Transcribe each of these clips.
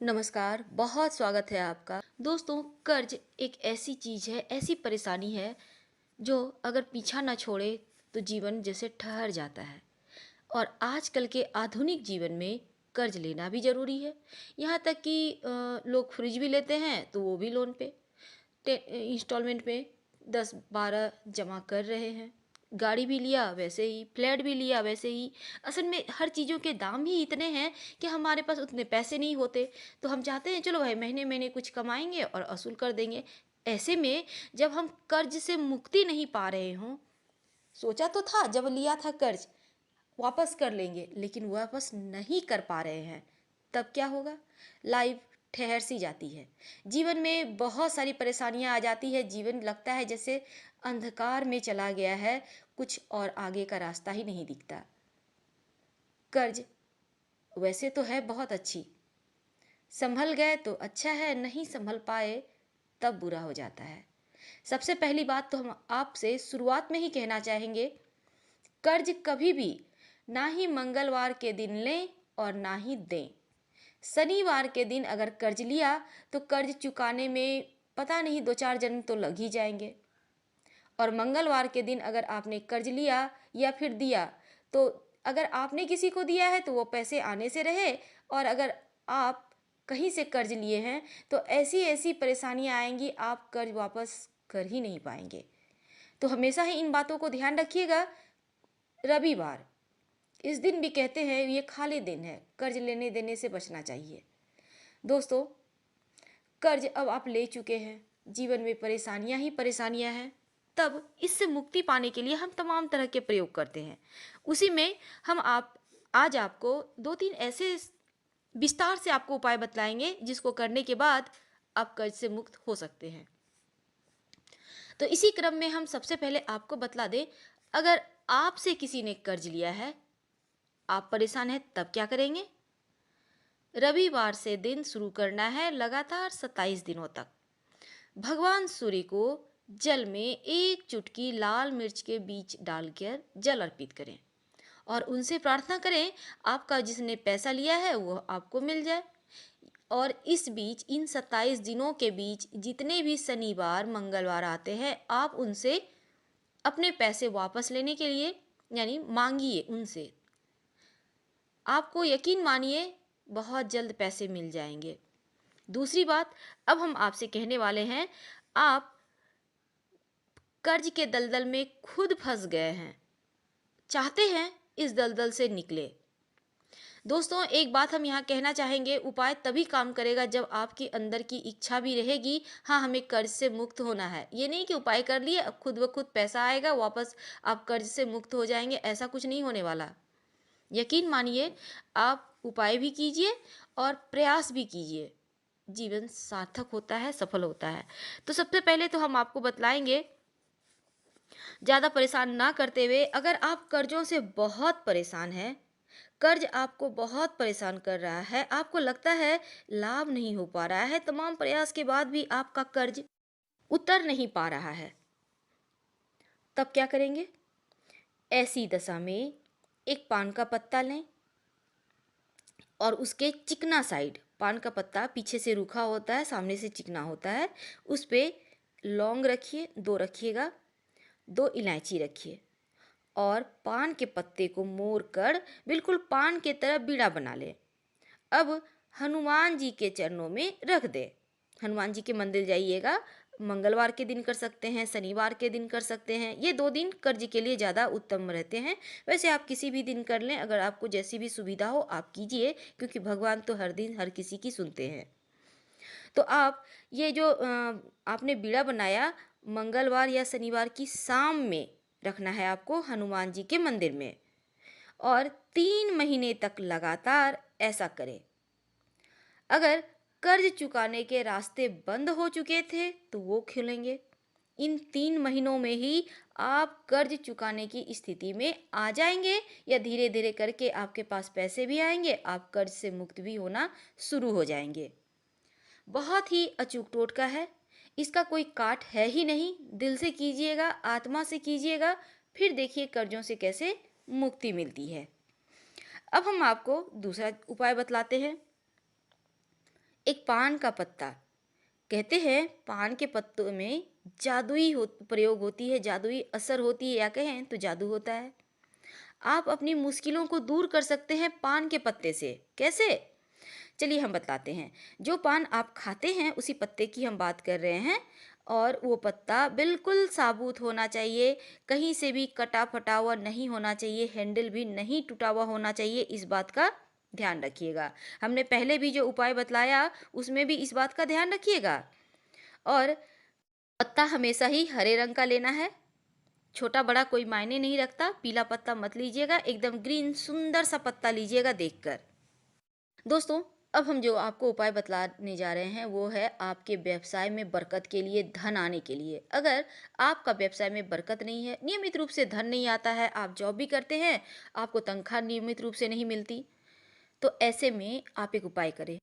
नमस्कार, बहुत स्वागत है आपका। दोस्तों, कर्ज एक ऐसी चीज़ है, ऐसी परेशानी है जो अगर पीछा ना छोड़े तो जीवन जैसे ठहर जाता है। और आजकल के आधुनिक जीवन में कर्ज लेना भी ज़रूरी है। यहाँ तक कि लोग फ्रिज भी लेते हैं तो वो भी लोन पे इंस्टॉलमेंट में 10-12 जमा कर रहे हैं। गाड़ी भी लिया वैसे ही, फ्लैट भी लिया वैसे ही। असल में हर चीज़ों के दाम ही इतने हैं कि हमारे पास उतने पैसे नहीं होते। तो हम चाहते हैं चलो भाई महीने महीने कुछ कमाएंगे और असूल कर देंगे। ऐसे में जब हम कर्ज से मुक्ति नहीं पा रहे हों, सोचा तो था जब लिया था कर्ज वापस कर लेंगे, लेकिन वापस नहीं कर पा रहे हैं, तब क्या होगा? लाइफ ठहर सी जाती है। जीवन में बहुत सारी परेशानियां आ जाती है। जीवन लगता है जैसे अंधकार में चला गया है, कुछ और आगे का रास्ता ही नहीं दिखता। कर्ज वैसे तो है बहुत अच्छी, संभल गए तो अच्छा है, नहीं संभल पाए तब बुरा हो जाता है। सबसे पहली बात तो हम आपसे शुरुआत में ही कहना चाहेंगे, कर्ज कभी भी ना ही मंगलवार के दिन लें और ना ही दें। शनिवार के दिन अगर कर्ज लिया तो कर्ज चुकाने में पता नहीं 2-4 जन्म तो लग ही जाएंगे। और मंगलवार के दिन अगर आपने कर्ज लिया या फिर दिया, तो अगर आपने किसी को दिया है तो वो पैसे आने से रहे, और अगर आप कहीं से कर्ज लिए हैं तो ऐसी ऐसी परेशानियां आएंगी, आप कर्ज वापस कर ही नहीं पाएंगे। तो हमेशा ही इन बातों को ध्यान रखिएगा। रविवार, इस दिन भी कहते हैं ये खाली दिन है, कर्ज लेने देने से बचना चाहिए। दोस्तों, कर्ज अब आप ले चुके हैं, जीवन में परेशानियां ही परेशानियां हैं, तब इससे मुक्ति पाने के लिए हम तमाम तरह के प्रयोग करते हैं। उसी में हम आप आज आपको 2-3 ऐसे विस्तार से आपको उपाय बतलाएंगे जिसको करने के बाद आप कर्ज से मुक्त हो सकते हैं। तो इसी क्रम में हम सबसे पहले आपको बतला दें, अगर आपसे किसी ने कर्ज लिया है, आप परेशान हैं, तब क्या करेंगे? रविवार से दिन शुरू करना है लगातार 27 दिनों तक। भगवान सूर्य को जल में एक चुटकी लाल मिर्च के बीज डालकर जल अर्पित करें और उनसे प्रार्थना करें आपका जिसने पैसा लिया है वो आपको मिल जाए। और इस बीच इन 27 दिनों के बीच जितने भी शनिवार मंगलवार आते हैं, आप उनसे अपने पैसे वापस लेने के लिए यानी मांगिए उनसे। आपको यकीन मानिए बहुत जल्द पैसे मिल जाएंगे। दूसरी बात, अब हम आपसे कहने वाले हैं, आप कर्ज के दलदल में खुद फंस गए हैं, चाहते हैं इस दलदल से निकले। दोस्तों, एक बात हम यहाँ कहना चाहेंगे, उपाय तभी काम करेगा जब आपकी अंदर की इच्छा भी रहेगी, हाँ हमें कर्ज से मुक्त होना है। ये नहीं कि उपाय कर लिए अब खुद ब खुद पैसा आएगा वापस आप कर्ज से मुक्त हो जाएंगे, ऐसा कुछ नहीं होने वाला। यकीन मानिए, आप उपाय भी कीजिए और प्रयास भी कीजिए, जीवन सार्थक होता है, सफल होता है। तो सबसे पहले तो हम आपको बतलाएंगे, ज़्यादा परेशान ना करते हुए, अगर आप कर्जों से बहुत परेशान हैं, कर्ज आपको बहुत परेशान कर रहा है, आपको लगता है लाभ नहीं हो पा रहा है, तमाम प्रयास के बाद भी आपका कर्ज उतर नहीं पा रहा है, तब क्या करेंगे? ऐसी दशा में एक पान का पत्ता लें और उसके चिकना साइड, पान का पत्ता पीछे से रूखा होता है, सामने से चिकना होता है, उस पे लौंग रखिए, 2 रखिएगा, 2 इलायची रखिए और पान के पत्ते को मोड़ कर बिल्कुल पान के तरह बीड़ा बना ले। अब हनुमान जी के चरणों में रख दे। हनुमान जी के मंदिर जाइएगा, मंगलवार के दिन कर सकते हैं, शनिवार के दिन कर सकते हैं, ये 2 दिन कर्ज के लिए ज़्यादा उत्तम रहते हैं। वैसे आप किसी भी दिन कर लें, अगर आपको जैसी भी सुविधा हो आप कीजिए, क्योंकि भगवान तो हर दिन हर किसी की सुनते हैं। तो आप ये जो आपने बीड़ा बनाया, मंगलवार या शनिवार की शाम में रखना है आपको हनुमान जी के मंदिर में, और 3 महीने तक लगातार ऐसा करें। अगर कर्ज चुकाने के रास्ते बंद हो चुके थे तो वो खुलेंगे। इन 3 महीनों में ही आप कर्ज चुकाने की स्थिति में आ जाएंगे, या धीरे धीरे करके आपके पास पैसे भी आएंगे, आप कर्ज से मुक्त भी होना शुरू हो जाएंगे। बहुत ही अचूक टोटका है, इसका कोई काट है ही नहीं। दिल से कीजिएगा, आत्मा से कीजिएगा, फिर देखिए कर्जों से कैसे मुक्ति मिलती है। अब हम आपको दूसरा उपाय बतलाते हैं। एक पान का पत्ता। कहते हैं पान के पत्तों में जादुई प्रयोग होती है, जादुई असर होती है, या कहें तो जादू होता है। आप अपनी मुश्किलों को दूर कर सकते हैं पान के पत्ते से। कैसे? चलिए हम बताते हैं। जो पान आप खाते हैं उसी पत्ते की हम बात कर रहे हैं, और वो पत्ता बिल्कुल साबुत होना चाहिए, कहीं से भी कटा फटा हुआ नहीं होना चाहिए, हैंडल भी नहीं टूटा हुआ होना चाहिए। इस बात का ध्यान रखिएगा। हमने पहले भी जो उपाय बतलाया उसमें भी इस बात का ध्यान रखिएगा। और पत्ता हमेशा ही हरे रंग का लेना है, छोटा बड़ा कोई मायने नहीं रखता। पीला पत्ता मत लीजिएगा, एकदम ग्रीन सुंदर सा पत्ता लीजिएगा देखकर। दोस्तों, अब हम जो आपको उपाय बतलाने जा रहे हैं वो है आपके व्यवसाय में बरकत के लिए, धन आने के लिए। अगर आपका व्यवसाय में बरकत नहीं है, नियमित रूप से धन नहीं आता है, आप जॉब भी करते हैं, आपको तनख्वाह नियमित रूप से नहीं मिलती, तो ऐसे में आप एक उपाय करें।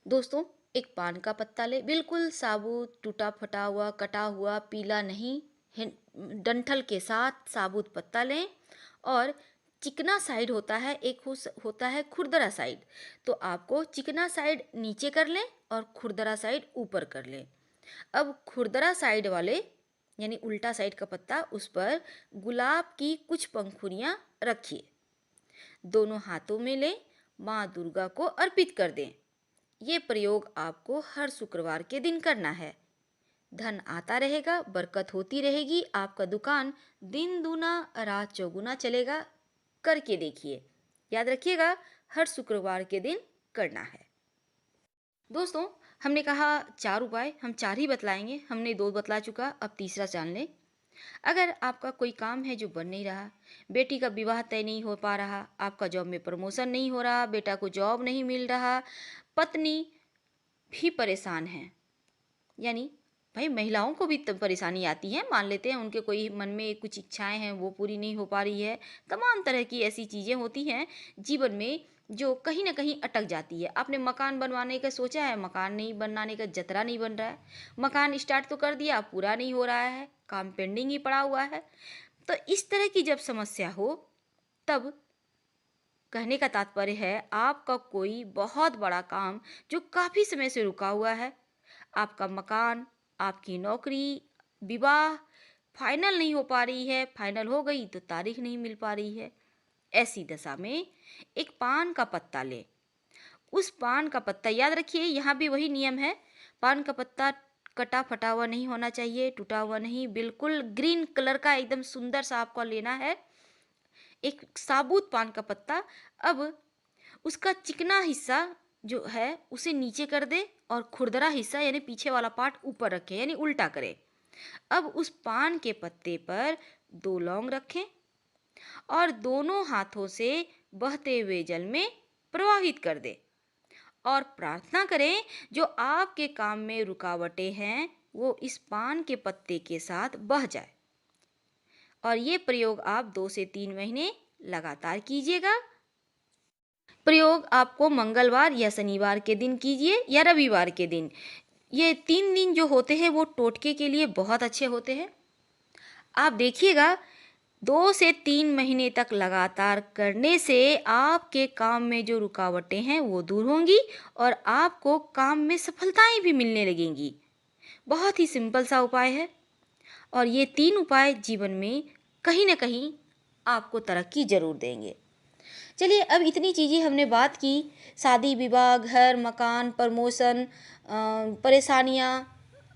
दोस्तों, एक पान का पत्ता ले, बिल्कुल साबुत, टूटा फटा हुआ, कटा हुआ, पीला नहीं, डंठल के साथ साबुत पत्ता लें। और चिकना साइड होता है, एक होता है खुरदरा साइड, तो आपको चिकना साइड नीचे कर लें और खुरदरा साइड ऊपर कर लें। अब खुरदरा साइड वाले यानी उल्टा साइड का पत्ता, उस पर गुलाब की कुछ पंखुड़ियाँ रखिए, दोनों हाथों में लें, माँ दुर्गा को अर्पित कर दें। ये प्रयोग आपको हर शुक्रवार के दिन करना है। धन आता रहेगा, बरकत होती रहेगी, आपका दुकान दिन दूना रात चौगुना चलेगा। करके देखिए, याद रखिएगा हर शुक्रवार के दिन करना है। दोस्तों, हमने कहा 4 उपाय, हम 4 ही बतलाएंगे, हमने 2 बतला चुका, अब तीसरा जान लें। अगर आपका कोई काम है जो बन नहीं रहा, बेटी का विवाह तय नहीं हो पा रहा, आपका जॉब में प्रमोशन नहीं हो रहा, बेटा को जॉब नहीं मिल रहा, पत्नी भी परेशान है, यानी भाई महिलाओं को भी परेशानी आती है, मान लेते हैं उनके कोई मन में कुछ इच्छाएं हैं वो पूरी नहीं हो पा रही है, तमाम तरह की ऐसी चीज़ें होती हैं जीवन में जो कहीं ना कहीं अटक जाती है। आपने मकान बनवाने का सोचा है, मकान नहीं बनाने का जतरा नहीं बन रहा है, मकान स्टार्ट तो कर दिया, पूरा नहीं हो रहा है, काम पेंडिंग ही पड़ा हुआ है। तो इस तरह की जब समस्या हो, तब कहने का तात्पर्य है आपका कोई बहुत बड़ा काम जो काफ़ी समय से रुका हुआ है, आपका मकान, आपकी नौकरी, विवाह फाइनल नहीं हो पा रही है, फाइनल हो गई तो तारीख नहीं मिल पा रही है। ऐसी दशा में एक पान का पत्ता ले। उस पान का पत्ता, याद रखिए यहाँ भी वही नियम है, पान का पत्ता कटा फटा हुआ नहीं होना चाहिए, टूटा हुआ नहीं, बिल्कुल ग्रीन कलर का एकदम सुंदर सा आपको लेना है, एक साबुत पान का पत्ता। अब उसका चिकना हिस्सा जो है उसे नीचे कर दे और खुरदरा हिस्सा यानी पीछे वाला पार्ट ऊपर रखें, यानी उल्टा करें। अब उस पान के पत्ते पर 2 लौंग रखें और दोनों हाथों से बहते हुए जल में प्रवाहित कर दें और प्रार्थना करें जो आपके काम में रुकावटें हैं वो इस पान के पत्ते के साथ बह जाए। और ये प्रयोग आप 2 से 3 महीने लगातार कीजिएगा। प्रयोग आपको मंगलवार या शनिवार के दिन कीजिए या रविवार के दिन। ये 3 दिन जो होते हैं वो टोटके के लिए बहुत अच्छे होते हैं। आप देखिएगा 2 से 3 महीने तक लगातार करने से आपके काम में जो रुकावटें हैं वो दूर होंगी और आपको काम में सफलताएं भी मिलने लगेंगी। बहुत ही सिंपल सा उपाय है और ये 3 उपाय जीवन में कहीं ना कहीं आपको तरक्की जरूर देंगे। चलिए, अब इतनी चीज़ें हमने बात की, शादी विवाह, घर मकान, प्रमोशन, परेशानियाँ,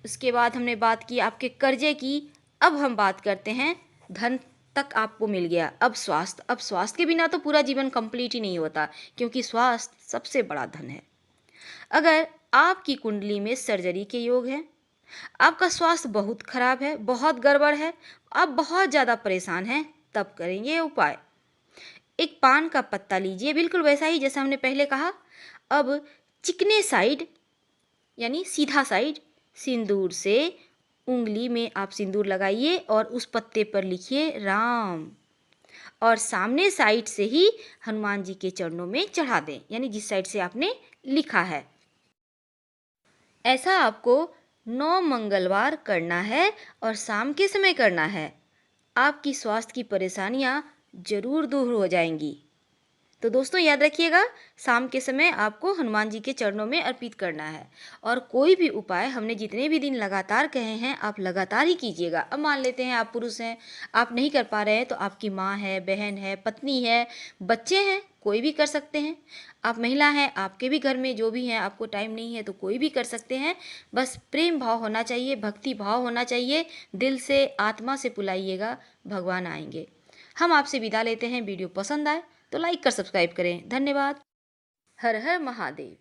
उसके बाद हमने बात की आपके कर्जे की। अब हम बात करते हैं धन तक आपको मिल गया, अब स्वास्थ्य। अब स्वास्थ्य के बिना तो पूरा जीवन कंप्लीट ही नहीं होता, क्योंकि स्वास्थ्य सबसे बड़ा धन है। अगर आपकी कुंडली में सर्जरी के योग हैं, आपका स्वास्थ्य बहुत खराब है, बहुत गड़बड़ है, आप बहुत ज़्यादा परेशान हैं, तब करेंगे उपाय। एक पान का पत्ता लीजिए, बिल्कुल वैसा ही जैसा हमने पहले कहा। अब चिकने साइड यानी सीधा साइड सिंदूर से उंगली में आप सिंदूर लगाइए और उस पत्ते पर लिखिए राम, और सामने साइड से ही हनुमान जी के चरणों में चढ़ा दें, यानी जिस साइड से आपने लिखा है। ऐसा आपको 9 मंगलवार करना है और शाम के समय करना है। आपकी स्वास्थ्य की परेशानियां जरूर दूर हो जाएंगी। तो दोस्तों याद रखिएगा, शाम के समय आपको हनुमान जी के चरणों में अर्पित करना है। और कोई भी उपाय हमने जितने भी दिन लगातार कहे हैं, आप लगातार ही कीजिएगा। अब मान लेते हैं आप पुरुष हैं, आप नहीं कर पा रहे हैं, तो आपकी माँ है, बहन है, पत्नी है, बच्चे हैं, कोई भी कर सकते हैं। आप महिला हैं, आपके भी घर में जो भी हैं, आपको टाइम नहीं है तो कोई भी कर सकते हैं। बस प्रेम भाव होना चाहिए, भक्ति भाव होना चाहिए, दिल से आत्मा से बुलाइएगा, भगवान आएंगे। हम आपसे विदा लेते हैं। वीडियो पसंद आए तो लाइक कर सब्सक्राइब करें। धन्यवाद। हर हर महादेव।